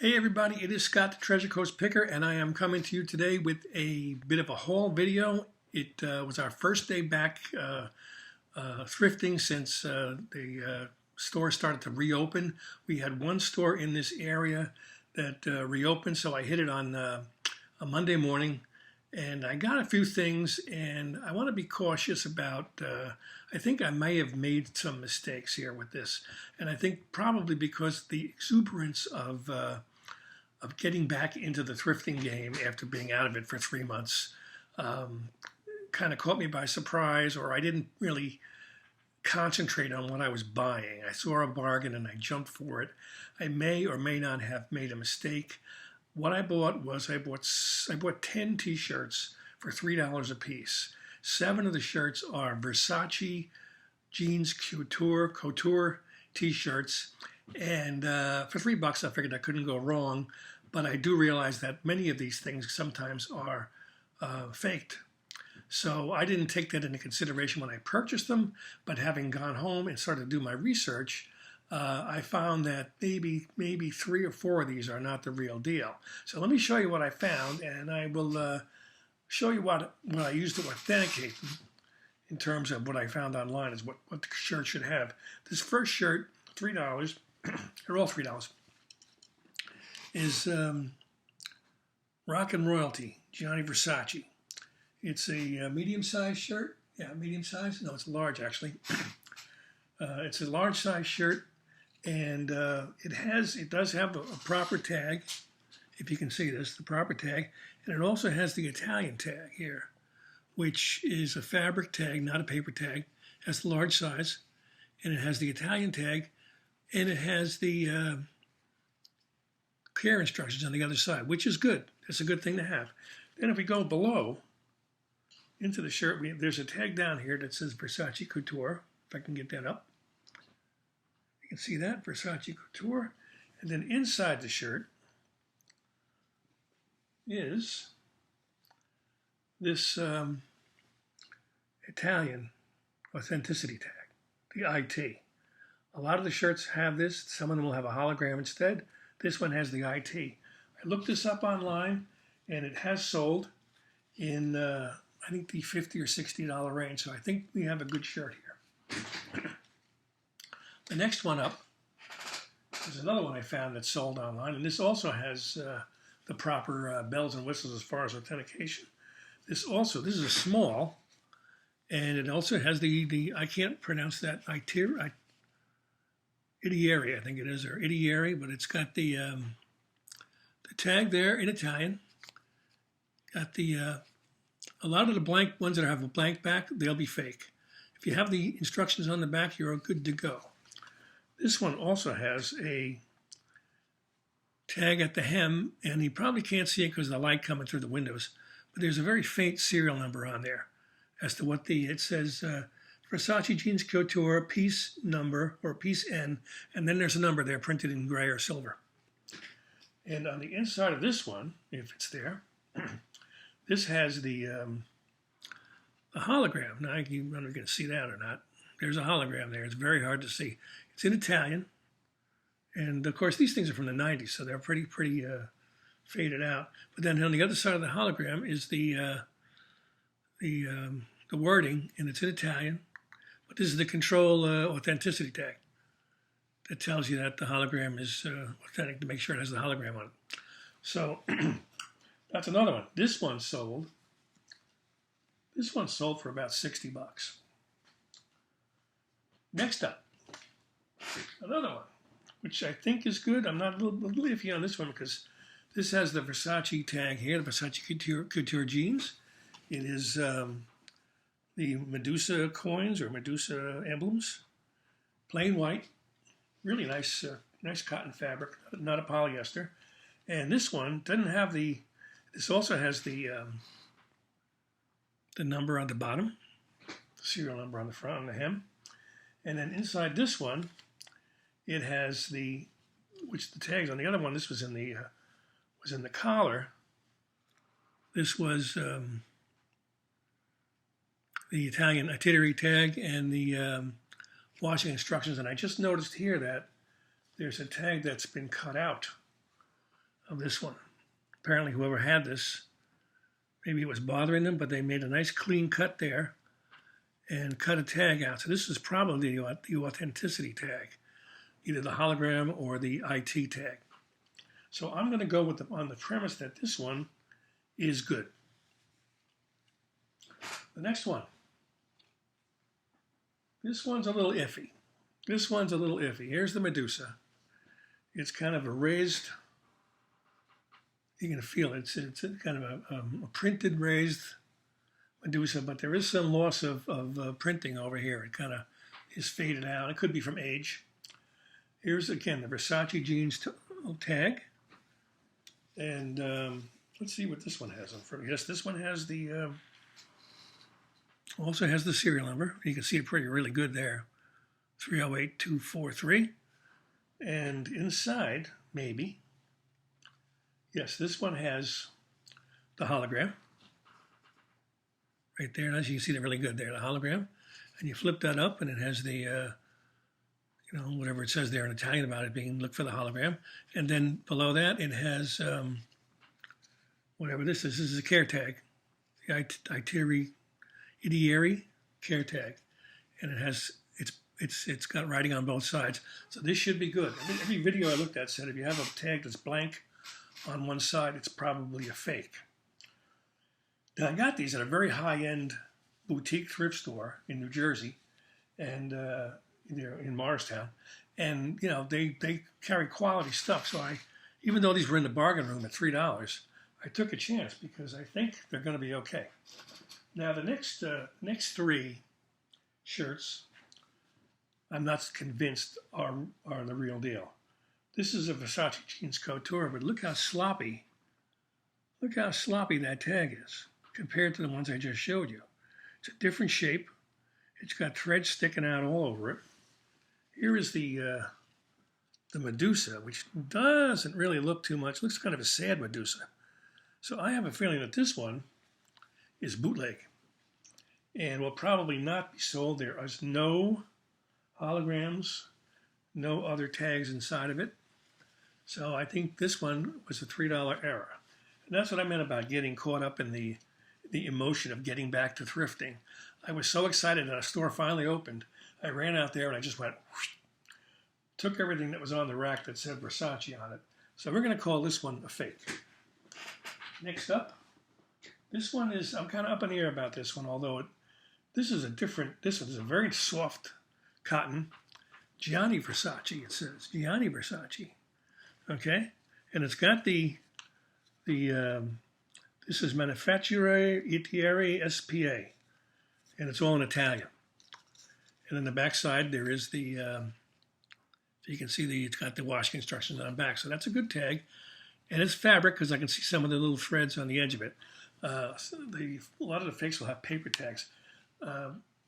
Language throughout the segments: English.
Hey everybody, it is Scott the Treasure Coast Picker, and I am coming to you today with a bit of a haul video. It was our first day back thrifting since the store started to reopen. We had one store in this area that reopened, so I hit it on a Monday morning, and I got a few things, and I want to be cautious about, I think I may have made some mistakes here with this, and I think probably because the exuberance of getting back into the thrifting game after being out of it for 3 months kind of caught me by surprise, or I didn't really concentrate on what I was buying. I saw a bargain and I jumped for it. I may or may not have made a mistake. What I bought was I bought 10 t-shirts for $3 a piece. 7 of the shirts are Versace jeans couture t-shirts, and for $3 I figured I couldn't go wrong. But I do realize that many of these things sometimes are faked. So I didn't take that into consideration when I purchased them, but having gone home and started to do my research, I found that maybe 3 or 4 of these are not the real deal. So let me show you what I found, and I will show you what I used to authenticate them in terms of what I found online is what the shirt should have. This first shirt, $3, they're all $3, is Rock and Royalty, Gianni Versace. It's a medium-sized shirt. Yeah, medium-sized. No, it's large, actually. It's a large-sized shirt, and it does have a proper tag, if you can see this, the proper tag, and it also has the Italian tag here, which is a fabric tag, not a paper tag. It has the large size, and it has the Italian tag, and it has the care instructions on the other side, which is good. That's a good thing to have. Then if we go below into the shirt, there's a tag down here that says Versace Couture. If I can get that up. You can see that, Versace Couture. And then inside the shirt is this Italian authenticity tag, the IT. A lot of the shirts have this. Some of them will have a hologram instead. This one has the IT. I looked this up online, and it has sold in, I think, the $50 or $60 range. So I think we have a good shirt here. The next one up is another one I found that sold online, and this also has the proper bells and whistles as far as authentication. This is a small, and it also has the I can't pronounce that, Idieri, I think it is, or Idieri, but it's got the tag there in Italian. Got the a lot of the blank ones that have a blank back, they'll be fake. If you have the instructions on the back, you're good to go. This one also has a tag at the hem, and you probably can't see it because of the light coming through the windows, but there's a very faint serial number on there as to what it says. Versace Jeans Couture, piece number, or piece N, and then there's a number there printed in gray or silver. And on the inside of this one, if it's there, this has the hologram. Now, I don't know if you can see that or not. There's a hologram there. It's very hard to see. It's in Italian, and of course these things are from the 90s, so they're pretty faded out. But then on the other side of the hologram is the wording, and it's in Italian. But this is the control authenticity tag that tells you that the hologram is authentic, to make sure it has the hologram on it. So that's another one. This one sold for about $60. Next up, another one, which I think is good. I'm not a little iffy on this one because this has the Versace tag here, the Versace Couture jeans. It is the Medusa coins or Medusa emblems, plain white, really nice, nice cotton fabric, not a polyester. And this one doesn't have this also has the number on the bottom, the serial number on the front, on the hem. And then inside this one, it has which the tags on the other one, this was in the collar. This was the Italian itinerary tag and the washing instructions. And I just noticed here that there's a tag that's been cut out of this one. Apparently whoever had this, maybe it was bothering them, but they made a nice clean cut there and cut a tag out. So this is probably the authenticity tag, either the hologram or the IT tag. So I'm going to go with on the premise that this one is good. The next one. This one's a little iffy. This one's a little iffy. Here's the Medusa. It's kind of a raised, you're going to feel it. It's kind of a printed raised Medusa, but there is some loss of printing over here. It kind of is faded out. It could be from age. Here's, again, the Versace jeans tag. And let's see what this one has on front. Yes, this one has the, also has the serial number. You can see it really good there. 308243. And inside, maybe, yes, this one has the hologram. Right there, and as you can see, they're really good there, the hologram. And you flip that up, and it has the, whatever it says there in Italian about it being, look for the hologram. And then below that, it has, whatever this is. This is a care tag, the itinerary care tag. And it has, it's got writing on both sides. So this should be good. Every video I looked at said if you have a tag that's blank on one side, it's probably a fake. Now, I got these at a very high-end boutique thrift store in New Jersey, and in Morristown, and they carry quality stuff. So even though these were in the bargain room at $3, I took a chance because I think they're going to be okay. Now, the next three shirts, I'm not convinced are the real deal. This is a Versace jeans couture, but look how sloppy that tag is compared to the ones I just showed you. It's a different shape. It's got threads sticking out all over it. Here is the Medusa, which doesn't really look too much. Looks kind of a sad Medusa. So I have a feeling that this one is bootleg and will probably not be sold. There is no holograms, no other tags inside of it. So I think this one was a $3 error. And that's what I meant about getting caught up in the emotion of getting back to thrifting. I was so excited that a store finally opened. I ran out there and I just went, whoosh, took everything that was on the rack that said Versace on it. So we're going to call this one a fake. Next up, this one is, I'm kind of up in the air about this one, although this is a very soft cotton. Gianni Versace, it says. Gianni Versace. Okay? And it's got this is Manifatture Itieri SPA. And it's all in Italian. And on the back side, there is the, you can see it's got the washing instructions on the back. So that's a good tag. And it's fabric because I can see some of the little threads on the edge of it. A lot of the fakes will have paper tags.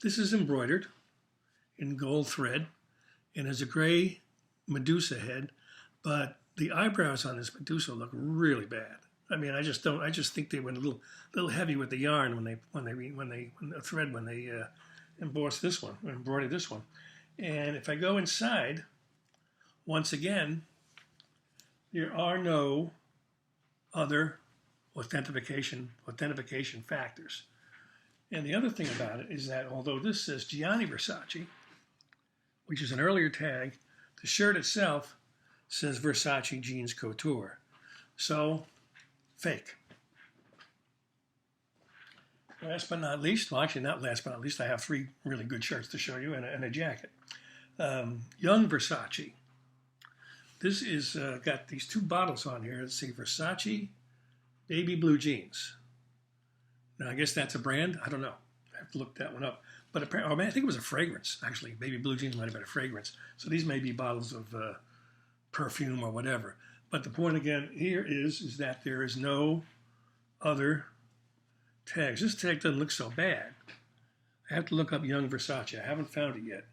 This is embroidered in gold thread. And there's a gray Medusa head. But the eyebrows on this Medusa look really bad. I mean, I just think they went a little heavy with the yarn when they embossed this one, embroidered this one. And if I go inside, once again, there are no other authentication factors. And the other thing about it is that although this says Gianni Versace, which is an earlier tag, the shirt itself says Versace Jeans Couture. So, fake. Last but not least, well, actually not last but not least, I have three really good shirts to show you and a jacket. Young Versace. This is got these two bottles on here. Let's see, Versace Baby Blue Jeans. Now, I guess that's a brand. I don't know. I have to look that one up. But apparently, I think it was a fragrance, actually. Baby Blue Jeans might have been a fragrance. So these may be bottles of perfume or whatever. But the point again here is that there is no other tags. This tag doesn't look so bad. I have to look up Young Versace. I haven't found it yet.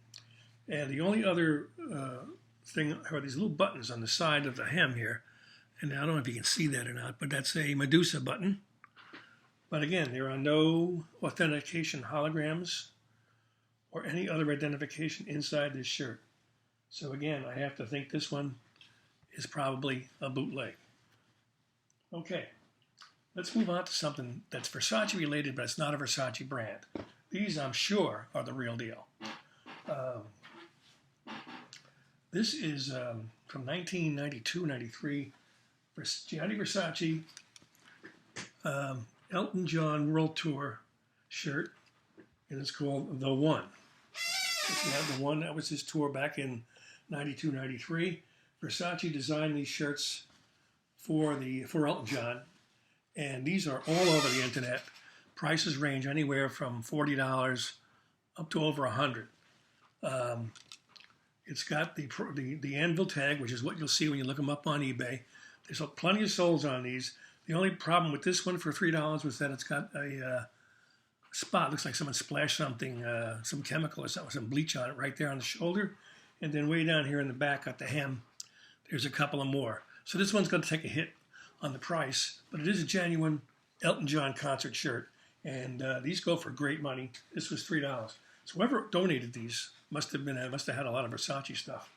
And the only other thing are these little buttons on the side of the hem here. And I don't know if you can see that or not, but that's a Medusa button. But again, there are no authentication holograms or any other identification inside this shirt. So again, I have to think this one is probably a bootleg. Okay, let's move on to something that's Versace related, but it's not a Versace brand. These, I'm sure, are the real deal. This is from 1992-93, Gianni Versace, Elton John World Tour shirt, and it's called The One. If you have The One, that was his tour back in 92-93. Versace designed these shirts for Elton John, and these are all over the internet. Prices range anywhere from $40 up to over $100. It's got the anvil tag, which is what you'll see when you look them up on eBay. There's plenty of soles on these. The only problem with this one for $3 was that it's got a spot. Looks like someone splashed something, some chemical or something, some bleach on it right there on the shoulder. And then way down here in the back at the hem, there's a couple of more. So this one's going to take a hit on the price, but it is a genuine Elton John concert shirt. And these go for great money. This was $3. So whoever donated these must have had a lot of Versace stuff.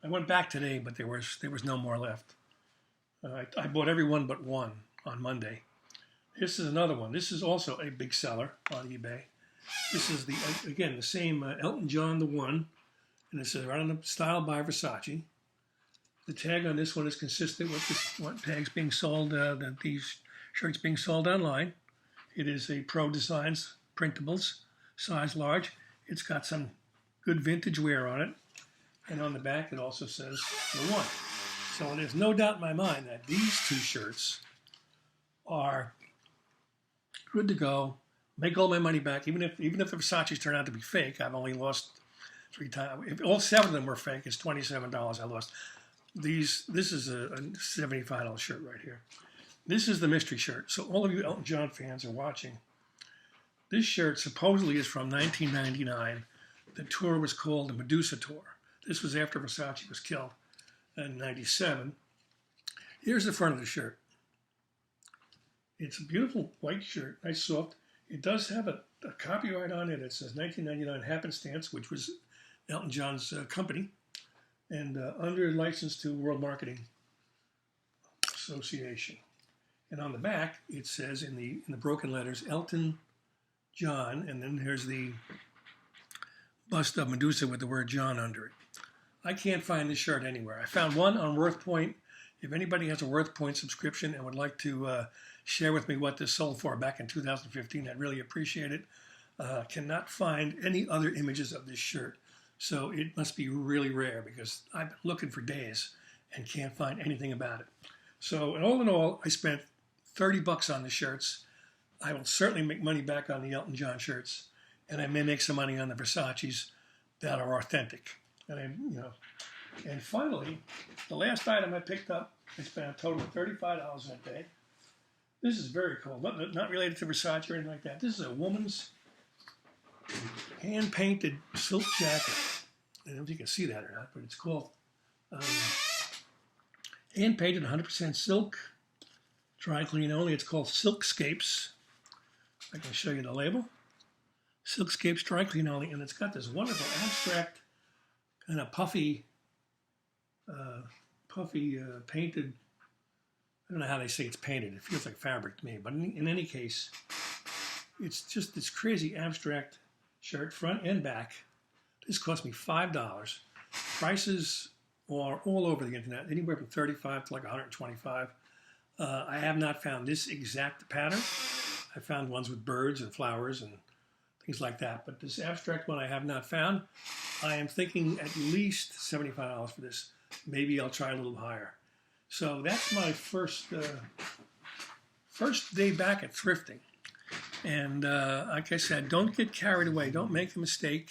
I went back today, but there was no more left. I bought every one but one on Monday. This is another one. This is also a big seller on eBay. This is the same Elton John The One, and it says right on the style by Versace. The tag on this one is consistent with what tags being sold, these shirts being sold online. It is a Pro Designs printables, size large. It's got some good vintage wear on it. And on the back, it also says The One. So there's no doubt in my mind that these two shirts are good to go. Make all my money back, even if the Versace's turn out to be fake. I've only lost 3 times. If all 7 of them were fake, it's $27 I lost. This is a $75 shirt right here. This is the mystery shirt. So all of you Elton John fans are watching. This shirt supposedly is from 1999. The tour was called the Medusa Tour. This was after Versace was killed in 97. Here's the front of the shirt. It's a beautiful white shirt, nice soft. It does have a copyright on it. It says 1999 Happenstance, which was Elton John's company, and under license to World Marketing Association. And on the back, it says in the broken letters, Elton John, and then here's the bust of Medusa with the word John under it. I can't find this shirt anywhere. I found one on WorthPoint. If anybody has a WorthPoint subscription and would like to share with me what this sold for back in 2015, I'd really appreciate it. Cannot find any other images of this shirt. So it must be really rare because I've been looking for days and can't find anything about it. So all in all, I spent $30 on the shirts. I will certainly make money back on the Elton John shirts, and I may make some money on the Versace's that are authentic. And finally, the last item I picked up, I spent a total of $35 that day. This is very cool. Not related to Versace or anything like that. This is a woman's hand-painted silk jacket. I don't know if you can see that or not, but it's called hand-painted 100% silk, dry clean only. It's called Scapes. I can show you the label. Scapes dry clean only, and it's got this wonderful abstract kind of puffy painted. I don't know how they say it's painted. It feels like fabric to me, but in any case, it's just this crazy abstract shirt, front and back. This cost me $5. Prices are all over the internet, anywhere from $35 to like $125. I have not found this exact pattern. I found ones with birds and flowers and things like that, but this abstract one I have not found. I am thinking at least $75 for this. Maybe I'll try a little higher. So that's my first day back at thrifting. And like I said, don't get carried away. Don't make the mistake.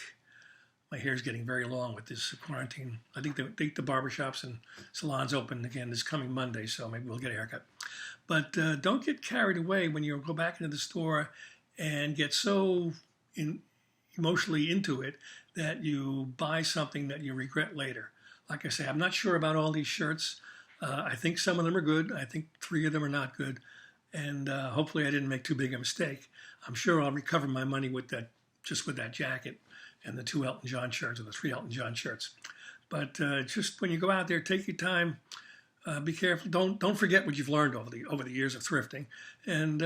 My hair's getting very long with this quarantine. I think the barbershops and salons open again this coming Monday, so maybe we'll get a haircut. But don't get carried away when you go back into the store and get so emotionally into it that you buy something that you regret later. Like I say, I'm not sure about all these shirts. I think some of them are good. I think 3 of them are not good. And hopefully I didn't make too big a mistake. I'm sure I'll recover my money with that jacket and the 2 Elton John shirts or the 3 Elton John shirts. But just when you go out there, take your time. Be careful. Don't forget what you've learned over the years of thrifting, and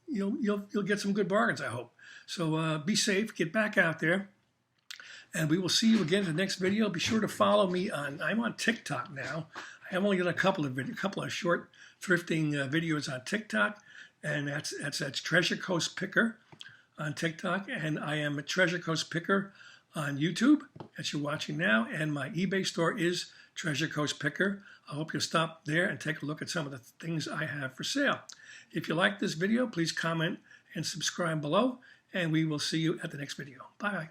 you'll get some good bargains, I hope. So be safe. Get back out there. And we will see you again in the next video. Be sure to follow me I'm on TikTok now. I have only done a couple of short thrifting videos on TikTok, and that's Treasure Coast Picker on TikTok, and I am a Treasure Coast Picker on YouTube that you're watching now, and my eBay store is Treasure Coast Picker. I hope you'll stop there and take a look at some of the things I have for sale. If you like this video, please comment and subscribe below, and we will see you at the next video. Bye.